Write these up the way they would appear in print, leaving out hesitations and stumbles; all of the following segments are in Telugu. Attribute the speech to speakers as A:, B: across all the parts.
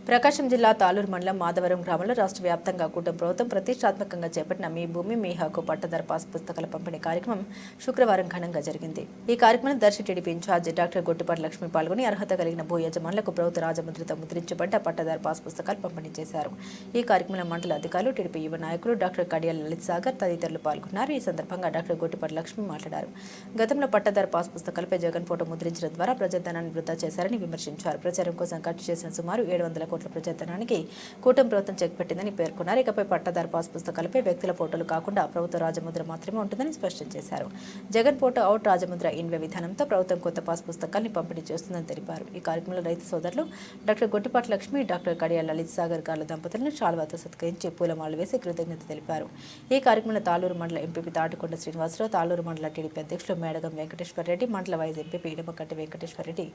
A: ప్రకాశం జిల్లా తాలూరు మండలం మాధవరం గ్రామంలో రాష్ట్ర వ్యాప్తంగా కూటమి ప్రభుత్వం ప్రతిష్టాత్మకంగా చేపట్టిన మీ భూమి మీ హక్కు పట్టదారు పాస్ పుస్తకాల పంపిణీ కార్యక్రమం శుక్రవారం ఘనంగా జరిగింది. ఈ కార్యక్రమంలో Darsi TDP incharge doctor Gottipati Lakshmi పాల్గొని అర్హత కలిగిన భూ యజమానులకు ప్రభుత్వ రాజముద్రతో ముద్రించబడ్డ పట్టదారు పాస్ పుస్తకాలు పంపిణీ చేశారు. ఈ కార్యక్రమంలో మండల అధికారులు, టీడీపీ యువ నాయకులు డాక్టర్ కడియాల లలిత్ సాగర్ తదితరులు పాల్గొన్నారు. ఈ సందర్భంగా డాక్టర్ గొట్టిపాటి లక్ష్మి మాట్లాడారు. గతంలో పట్టదారు పాస్ పుస్తకాలపై జగన్ ఫోటో ముద్రించడం ద్వారా ప్రజాధనాన్ని వృధా చేశారని విమర్శించారు. ప్రచారం కోసం ఖర్చు చేసిన సుమారు 700 కోట్ల ప్రజాధనానికి కూటమి ప్రభుత్వం చెక్ పెట్టిందని పేర్కొన్నారు. ఇకపై పట్టదారు పాస్ పుస్తకాలపై వ్యక్తుల ఫోటోలు కాకుండా ప్రభుత్వ రాజముద్ర మాత్రమే ఉంటుందని స్పష్టం చేశారు. జగన్ ఫోటో అవుట్ రాజముద్ర ఇన్వే విధానంతో ప్రభుత్వం కొత్త పాస్ పుస్తకాల్ని పంపిణీ చేస్తుందని తెలిపారు. ఈ కార్యక్రమంలో రైతు సోదరులు డాక్టర్ గొట్టిపాటి లక్ష్మి, డాక్టర్ కడియాల లలిత్ సాగర్ గార్ల దంపతులను శాల్వాతో సత్కరించి పూలమాలలు వేసి కృతజ్ఞత తెలిపారు. ఈ కార్యక్రమంలో తాలూరు మండల ఎంపీపీ తాటికొండ శ్రీనివాసరావు, తాలూరు మండల టీడీపీ అధ్యక్షులు Medagam Venkateswarareddy, mandal vice MPP Idamakatti Venkateswarareddy,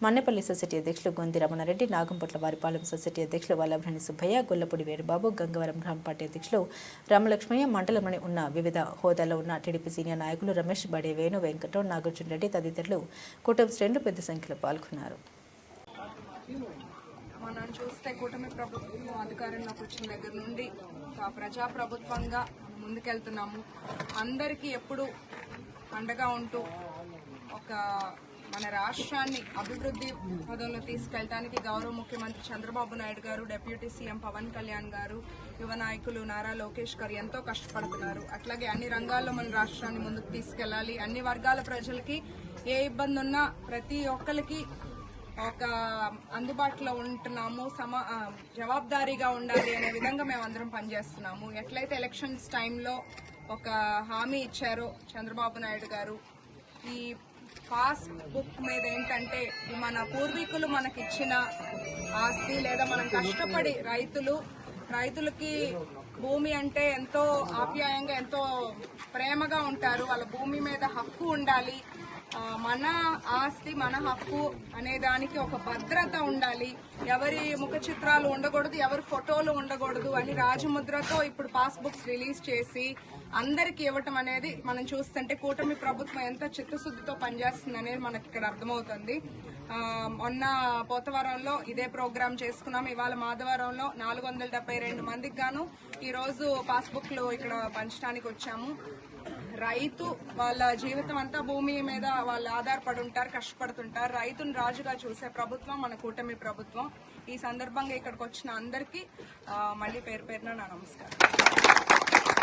A: Mannepalli society అధ్యక్షులు గొంది రమణారెడ్డి, నాగంపట్ల వారిపాలెం సొసైటీ అధ్యక్షులు వల్లభ్రణి సుబ్బయ్య, గొల్లపూడి వేణుబాబు, గంగవరం గ్రామ పార్టీ అధ్యక్షులు రామలక్ష్మయ్య, మండలంలోని ఉన్న వివిధ హోదాలో ఉన్న టీడీపీ సీనియర్ నాయకులు రమేష్, బడే వేణు, వెంకటరావు, నాగార్జున రెడ్డి తదితరులు కూటమి శ్రేణులు పెద్ద సంఖ్యలో పాల్గొన్నారు.
B: మనం చూస్తే కూటమి ప్రభుత్వం అధికారంలోకి వచ్చిన దగ్గర నుండి ప్రజాప్రభుత్వంగా ముందుకెళ్తున్నాము. అందరికీ ఎప్పుడు అండగా ఉంటూ మన రాష్ట్రాన్ని అభివృద్ధి పదంలో తీసుకెళ్ళడానికి గౌరవ ముఖ్యమంత్రి చంద్రబాబు నాయుడు గారు, డిప్యూటీ సీఎం పవన్ కళ్యాణ్ గారు, యువ నాయకులు నారా లోకేష్ గారు ఎంతో కష్టపడుతున్నారు. అట్లాగే అన్ని రంగాల్లో మన రాష్ట్రాన్ని ముందుకు తీసుకెళ్లాలి. అన్ని వర్గాల ప్రజలకి ఏ ఇబ్బంది ఉన్నా ప్రతి ఒక్కరికి అందుబాటులో ఉంటున్నాము, జవాబుదారీగా ఉండాలి అనే విధంగా మేమందరం పనిచేస్తున్నాము. ఎట్లయితే ఎలక్షన్స్ టైంలో ఒక హామీ ఇచ్చారో చంద్రబాబు నాయుడు గారు, ఈ పాస్ బుక్ మీద ఏంటంటే మన పూర్వీకులు మనకిచ్చిన ఆస్తి, లేదా మనం కష్టపడి రైతులకి భూమి అంటే ఎంతో ఆప్యాయంగా, ఎంతో ప్రేమగా ఉంటారు. వాళ్ళ భూమి మీద హక్కు ఉండాలి. మన ఆస్తి మన హక్కు అనే దానికి ఒక భద్రత ఉండాలి. ఎవరి ముఖ చిత్రాలు ఉండకూడదు, ఎవరి ఫోటోలు ఉండకూడదు అని రాజముద్రతో ఇప్పుడు పాస్ బుక్స్ రిలీజ్ చేసి అందరికి ఇవ్వటం అనేది మనం చూస్తుంటే కూటమి ప్రభుత్వం ఎంత చిత్తశుద్ధితో పనిచేస్తుంది అనేది మనకి ఇక్కడ అర్థమవుతుంది. మొన్న పోతవరంలో ఇదే ప్రోగ్రాం చేసుకున్నాం. ఇవాళ మాధవరంలో 472 మందికి గాను ఈరోజు పాస్బుక్లు ఇక్కడ పంచడానికి వచ్చాము. రైతు వాళ్ళ జీవితం అంతా భూమి మీద వాళ్ళు ఆధారపడి ఉంటారు, కష్టపడుతుంటారు. రైతును రాజుగా చూసే ప్రభుత్వం మన కూటమి ప్రభుత్వం. ఈ సందర్భంగా ఇక్కడికి వచ్చిన అందరికీ మళ్ళీ పేరు పేరున నా నమస్కారం.